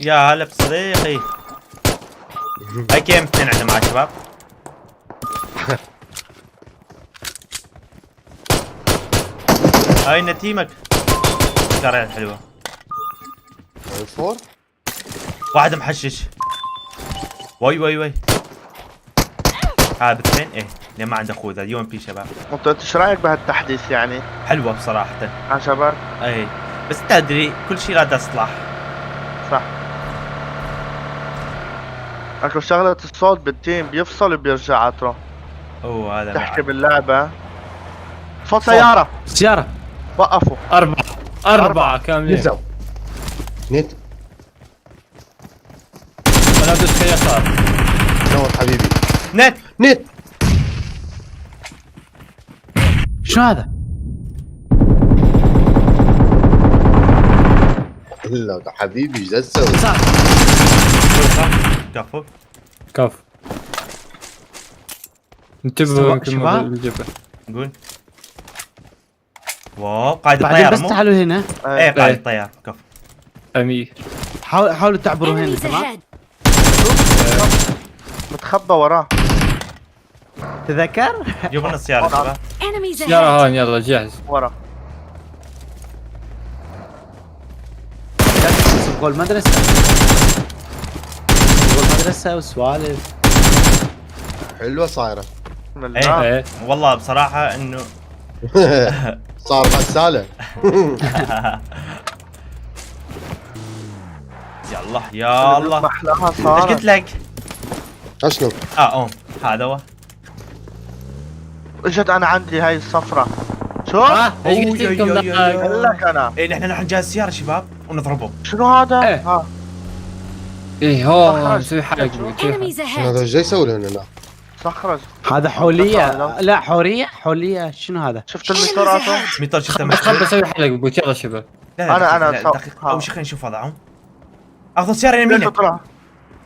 يا هلا بصديقي. هاي كم اثنين عندنا مع الشباب. هاي نتيمك. شارع حلوة. فور واحد محشش. وي هذا باثنين ايه ليه ما عنده اخوه ذا يو ام بي شباب. انت ايش رايك بهالتحديث يعني؟ حلوة بصراحة. عجبك؟ اي بس تدري كل شيء له اصلاح. صح. اكو شغلة الصوت بالتيم بيفصل وبيرجع عطره. اوه هذا تحكي معك. باللعبة صوت سيارة. سيارة وقفوا. أربعة كاملين. نزل نت أنا بدوس يسار. نور حبيبي نت نت. شو هذا؟ لا حبيبي ايش تسوي؟ صح كفو. كف. انتبهوا استوى- يمكن شباب. بالجبل. قول. واو قائد بعدين الطيارة بس مو؟ تعالوا هنا. ايه قائد الطيارة كفو. أمير. حاولوا تعبروا هنا Enemies تمام. ahead. متخبى وراه. تذكر؟ جيبوا لنا السيارة شباب. Enemies يلا ahead. هون يلا جاهز. ورا. جول مدرسة. جول مدرسة وسوالف. حلوه صايره. بسم الله. ايه ايه والله بصراحة انه صار غساله. يلا يا الله. محلاها ايش صارت. قلت لك؟ اشنو؟ هذا هو. اجت انا عندي هاي الصفرة. شو؟ ايش قلت لكم دقائق؟ قال لك انا. ايه نحن راح نجهز السيارة شباب ونضربهم. شنو هذا؟ إيه. ها. ايه هون أخرج. نسوي حق. Enemies شنو ahead. هذا ايش جاي يسوي لنا هنا؟ سخرج. هذا حولية. لا حورية شنو هذا؟ شفت الميتور عطو؟ ميتر شفته خب مشغول. اسوي حلقة بقول يلا شباب. لا لا أنا دقيقة، سو- دقيقة. ها. اول شيء خلينا نشوف وضعهم. اخذ السيارة ليش يمينك. طلع؟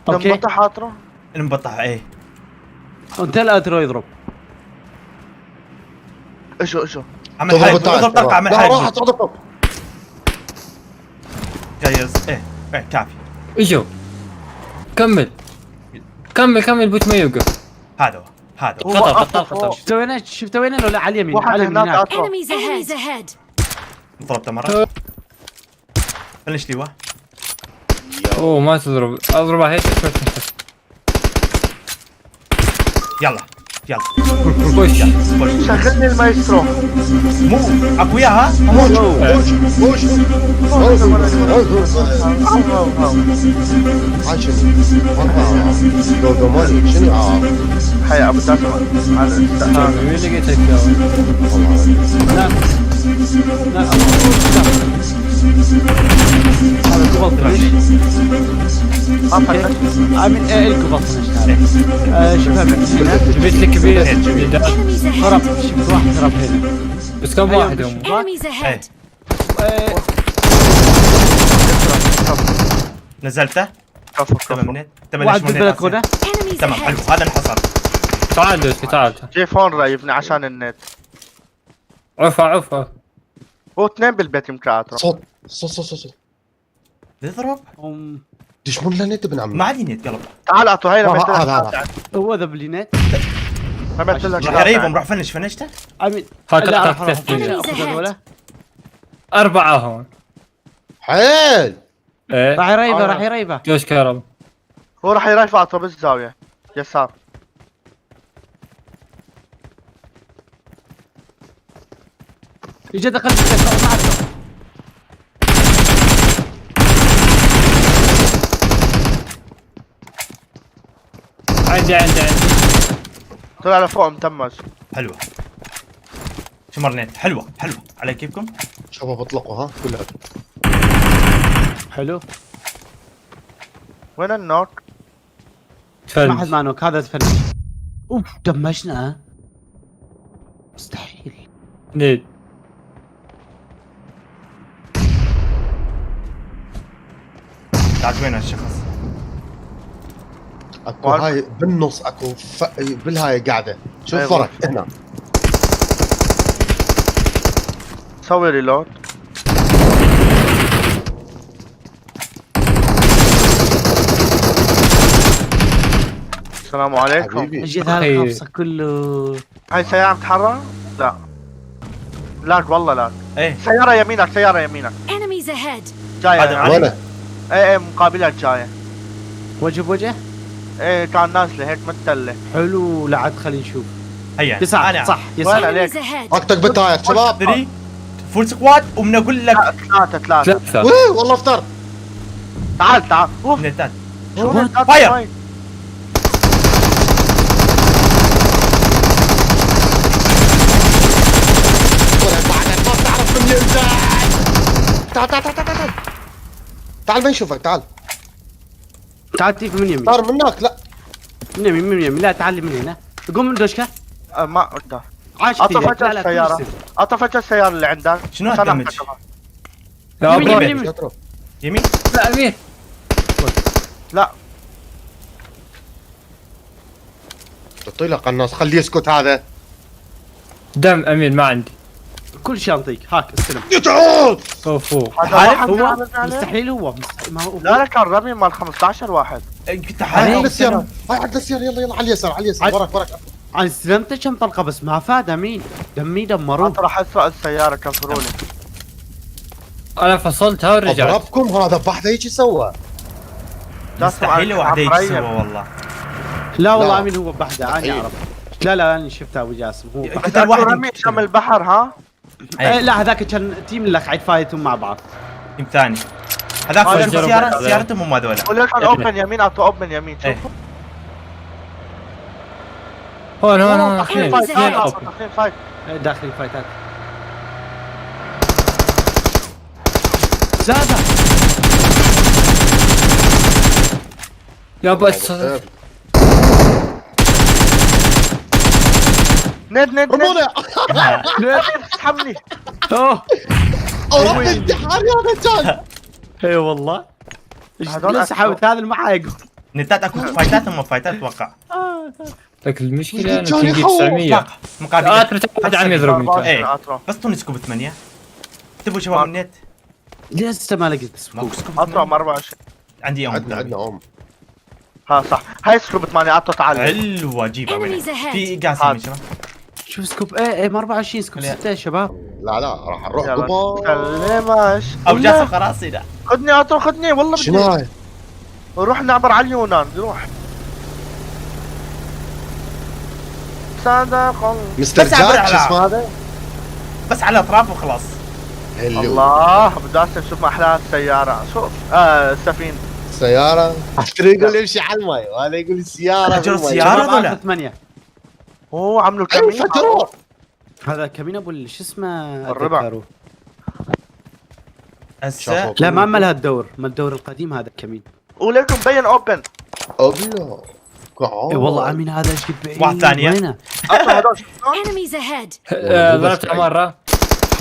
أوكي. لما حاطره. المبطح ايه. انت لا ترى يضرب. اجوا. عمل تضرب حرق الطائر. اضرب طلقة عمل لا حرق. راح تضرب. جايز ايه كافي. اجوا. كمل بوت ما يوقف. هذا هو. خطر. شفت وين ولا على اليمين؟ واحد على اليمين هناك هناك. عطره. Enemies ahead. ضربته مرة. فنش لي واحد. اوه ما تضرب. اضربها هيك. يلا وش. شغلني المايسترو. مو اقوياء ها. وش عايش دوغوموني شنو؟ حيا ابو تاسع. هذا مين لقيتك يا لا لا هذا قبل ليش؟ عامل القبل شوفها من هنا. جبت لك كبير. Enemies هرب. ahead. شفت واحد هرب هنا. بس كم واحد هم؟ Enemies ايه ahead. نزلته. كفو تمام نت. تمام واحد ليش مو نت بالبلكونة. Enemies تمام حلو ahead. هذا انحصر. تعال دوسكي تعال. جي فون رايفني عشان النت. عفا. هو اثنين بالبيت يمكن عطره. صوت يضرب. دشمون لنا نت ابن عمي. ما عندي نت قلب. تعال عطو هاي رميت هذا. لك. هو ذا بلينات. رميت لك. راح قريبهم راح فنشته. عامل هاك لا تحت راح اروح تسجيل. اخذ هذولا. 4 هون. حيل ايه راح يريبه. جوش كهرب. هو راح يرفع عطره بالزاوية. يسار. يجي دخل معك. عندي طلع لفوق متمز. حلوه. شمر نت حلوه على كيفكم. شباب اطلقوا ها كلها. حلو. وين النوك؟ ما حد معنوك هذا تفنش. اوف دمجنا. مستحيل. نيد. تعال وين هالشخص؟ اكو هاي بالنص اكو بالهاي قاعده شوف أيوة. فرق هنا. سوي ريلود. السلام عليكم. حبيبي اجيت هذا أخي. الخفصه كله. هاي سيارة متحرة؟ لا. لاك والله لاك. ايه سيارة يمينك سيارة يمينك. Enemies ahead! جاية هذا يعني. ولا ايه مقابلك جاية. وجه بوجه. ايه كان نازلة هيك متلة. حلو لا عاد خلينا نشوف. هيا يسار انا صح وين يسار. عليك؟ Enemies ahead! وقتك بالتاير شباب. 3 فول سكواد وبنقول لك ثلاثة. ثلاثة. والله افطر. تعال اوف. نتات شو وات؟ هالثلاثة فاير. هاي؟ بعدك ما بتعرف من ينزل. تعال تعال تعال تعال تعال ما نشوفك تعال. تعال تيف من يمين. صار منك لا. من يمين من يمين لا تعال من هنا. قوم من دوشكا. ما اقدر. عاش عطى فيها. فجأة لا لا السيارة. كل عطى فجأة السيارة اللي عندك. شنو عشان هالدمج؟ أحتكرها. يا يمين، أبو. يمين. شطرة. يمين لا امير. لا قلت لك الناس خليه يسكت هذا. دم امير ما عندي. كل شيء انطيك هاك استلم. تعال اوف اوف. هذا عارف واحد هو نازل عليه؟ مستحيل هو ما هو لا لا كان رمي مال 15 واحد. كنت هاي حالي عند السيارة. هاي عند السيارة يلا يلا على اليسار على اليسار وراك وراك. انا استلمت كم طلقه بس ما فاد امين. دمي دمروه. انت راح اسرق السيارة كسروا لي. انا فصلتها ورجعت. اضربكم هذا بحده هيك سوى. مستحيل واحد هيك عفرية. سوا والله. لا والله لا. امين هو بحده انا مستحيل. اعرف. لا لا انا شفتها ابو جاسم هو كنت كنت الواحد رمي شم البحر ها؟ إيه لا هذاك كان تيم لك عيد فايتهم مع بعض. تيم ثاني هذاك هذا شوف جرب سيارة هذا. سيارتهم هم هذول. ولكن اوبن يمين اعطوا اوبن يمين إيه. شوفوا. هون هون هون أوه، اثنين أوه، اثنين أوه. اوبن. داخلين فايت. إيه، داخل الفايتات. زاده. يا بس. ند رمونا. اسحبني. اوه رب انتحار يا رجال. اي والله. هذول لسه حاولت هذا اللي معاي نتات اكو فايتات هم فايتات اتوقع. لك المشكلة انا جاني تنجي خوف. 900. مقابل اتر واحد عم يضربني. ايه بس طوني سكوب 8 اكتبوا شباب النت لسه ما لقيت سكوب. ماكو سكوب اطلع 8 24. عندي يوم عندنا عندنا ام. ها صح هاي سكوب 8 عطوا تعال. حلوة جيبها Enemies وين ahead. في قاسم هذا. يا شباب. شوف سكوب ايه 24 سكوب خليها. 6 يا شباب. لا لا راح نروح يلا دبي. سلمش. او جاسم خلاص هنا خذني اطرو خذني والله شنو بدي هاي؟ نروح نعبر على اليونان نروح. صدق مستر بس عبر جاك شو على- اسمه هذا؟ بس على الاطراف وخلاص. اللي هو الله بدي اشوف محلات السيارة شوف السفينة. السيارة. عشان يقول يمشي على المي وهذا يقول السيارة. فجروا بالمي. السيارة. شباب هذولا. عرفت 8. اوه عملوا ايوه كمين. فجروا. هذا كمين ابو شو اسمه الربع. أتذكره. هسه شافوا. لا ما عمل هالدور ما الدور القديم هذا كمين. ولكم بين اوبن. ابيض. اي والله امين هذا ايش بعيد. واحد ثانية. وينه؟ اطلع هذول شفتهم؟ Enemies ahead! ضربتها مرة.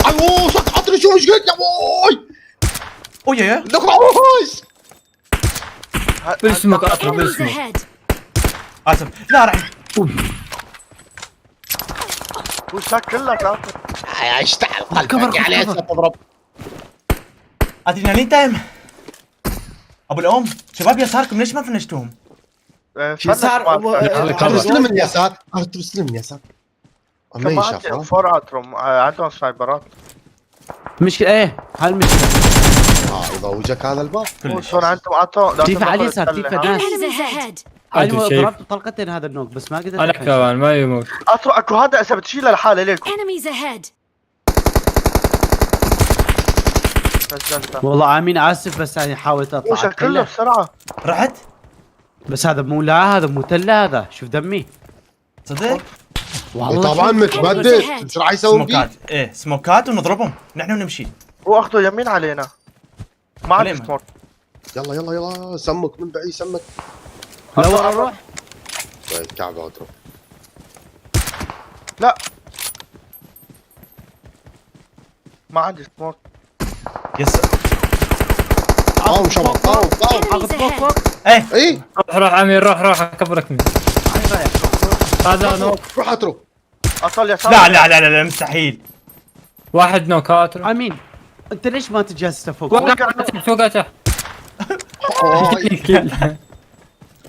اوه صك عطني شو مش قد يا بوي. اوه يا لك روش. بالسمك اطلع Enemies بالسمك. ahead! اسف لا راح وشك كلك لا اشتعل كفر، قلبك يعني كفر. هسه تضرب. ادرينالين تايم ابو الام شباب يساركم ليش ما فنشتوهم؟ استلم من اليسار. استلم من اليسار. ما ينشاف ها؟ فور اترم عندهم سايبرات. مشكلة ايه هالمشكلة. يضوجك هذا الباب. كلش شلون عندهم عطوا تيفا على اليسار تيفا ناس. Enemies ahead! عدو انا شايف. ضربت طلقتين هذا النوك بس ما قدرت انا أفنش. كمان ما يموت. عطوا اكو هذا اذا بتشيله لحاله ليكم. Enemies ahead! سجلته والله امين اسف بس انا حاولت اطلع وشك كله أتكلم. بسرعه. رحت بس هذا مو لا هذا مو تله هذا شوف دمي. صدق والله طبعا شوف. متبدل. ايش راح يسوي سموكات فيه؟ ايه سموكات ونضربهم نحن ونمشي. واخذوا يمين علينا. ما عندي علينا. سموك. يلا يلا يلا سمك من بعيد سمك. لا ورا روح. طيب كعبة اترك. لا ما عندي سموك. يس قاوم شباب قاوم قاوم. Enemies فوق ahead! فوق. ايه اي روح امير روح اكبرك مني. هاي رايح. هذا نوك. روح اترك. اصل يسار. لا لا لا لا, لا مستحيل. واحد نوكات. امين انت ليش ما تجهز فوق؟ فوق تحت.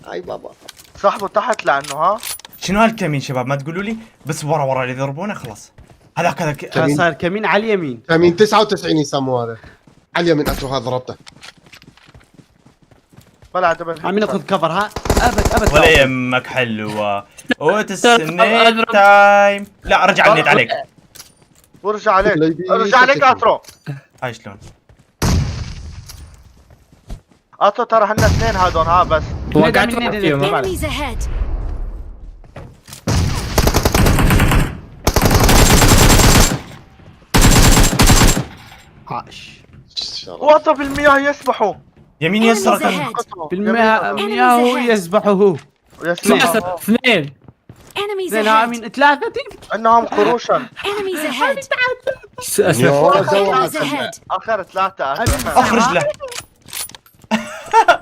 هاي بابا. صاحبه تحت لانه ها. شنو هالكمين شباب؟ ما تقولوا لي بس ورا اللي يضربونه خلاص. هذاك صار كمين على اليمين. كمين 99 يسموه هذا. على اليمين اترو هذا ضربته. بلا عدبن. عم ناخذ كفر ها. ابد ولا يمك حلوه. وتسنيت تايم. لا رجع النت عليك. ورجع عليك. رجع عليك اترو. هاي شلون؟ اترو ترى هن اثنين هذول ها بس. وقعت واحد فيهم ها. Enemies ahead. عاش. واترو بالمياه يسبحوا. يمين Enemies يسرى ahead. بالمياه هو يسبح هو. يسبحوا. اثنين Enemies زين ها ahead. مين 3 انهم قروشا. Enemies ahead. Enemies ahead. اخر ثلاثة. اخرج له.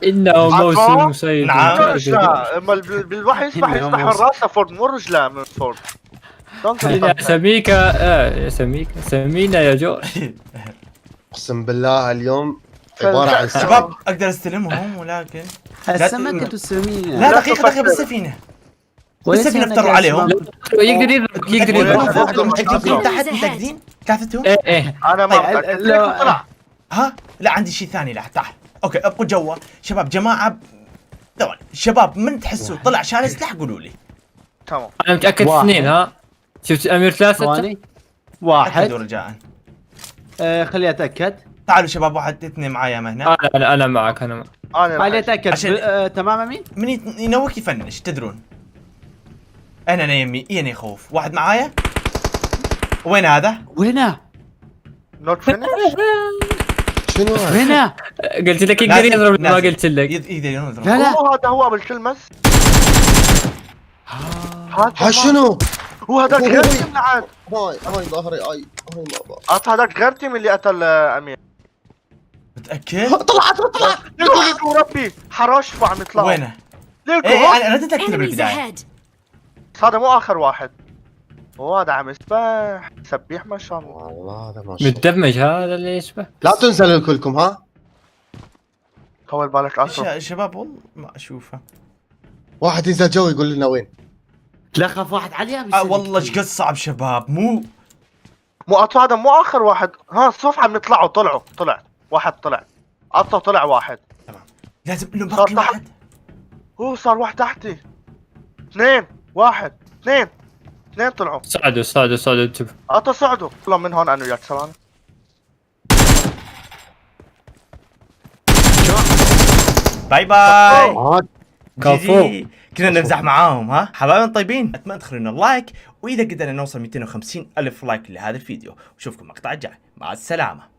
انه موسم سيء. نعم. قروشا. اما بالوحي يسبح من راسه فورد مو رجله من فورد. سميك سميك سمينا يا جورج. اقسم بالله اليوم عباره عن شباب اقدر استلمهم ولكن السمكة السمينة. لا دقيقة بالسفينة. بالسفينة افتروا عليهم. يقدر يضرب متأكدين تحت متأكدين؟ ثلاثتهم؟ ايه انا ما متأكد. ليش طلع؟ ها؟ لا عندي شيء ثاني. لا تعال. اوكي ابقوا جوا شباب جماعة. ثواني شباب من تحسوا طلع شال سلاح قولوا لي. تمام. انا متاكد اثنين ها. شفت امير ثلاثة. ثواني. واحد. أكدوا رجاء. خليني اتاكد. تعالوا شباب واحد اثنين معايا هنا. انا معك انا معك. خليني اتاكد. عشان- تمام امين. من ينوك يفنش تدرون. انا يمي يني خوف. واحد معايا. وين هذا؟ وينه؟ نوت فينيش. شنو هذا؟ وينه؟ قلت لك يقدر يضرب ما نازل. قلت لك. يقدر يضرب. لا لا. هذا هو بالتلمس. ها شنو؟ هو هذاك غير تيم لعاد. هاي ظهري اي ما هذاك غير تيم اللي قتل امير. متأكد؟ طلعت ليكو ربي حراش وعم يطلعوا. وينه؟ ليكو ايه هو. انا ردت اكتب Enemies بالبداية. ahead. هذا مو اخر واحد. هو هذا عم يسبح سبيح ما شاء الله. والله هذا ما شاء الله. متدمج هذا اللي يشبه. لا تنزلوا كلكم ها. طول بالك اترو. شباب والله ما اشوفه. واحد ينزل جو يقول لنا وين. لا خاف واحد عليها. والله ايش قد صعب شباب مو اترو هذا مو اخر واحد. ها صف عم يطلعوا طلع واحد طلع. اترو طلع واحد. لازم انه صار باقي تحت. واحد. هو صار واحد تحتي. اثنين واحد اثنين طلعوا. صعدوا انتبه. اترو صعدوا. طلعوا من هون انا وياك سلام. باي باي. كفو. جي. كنا نمزح معاهم ها حبايبنا الطيبين. اتمنى تخلونا لايك واذا قدرنا نوصل 250 الف لايك لهذا الفيديو وشوفكم مقطع الجاي. مع السلامة.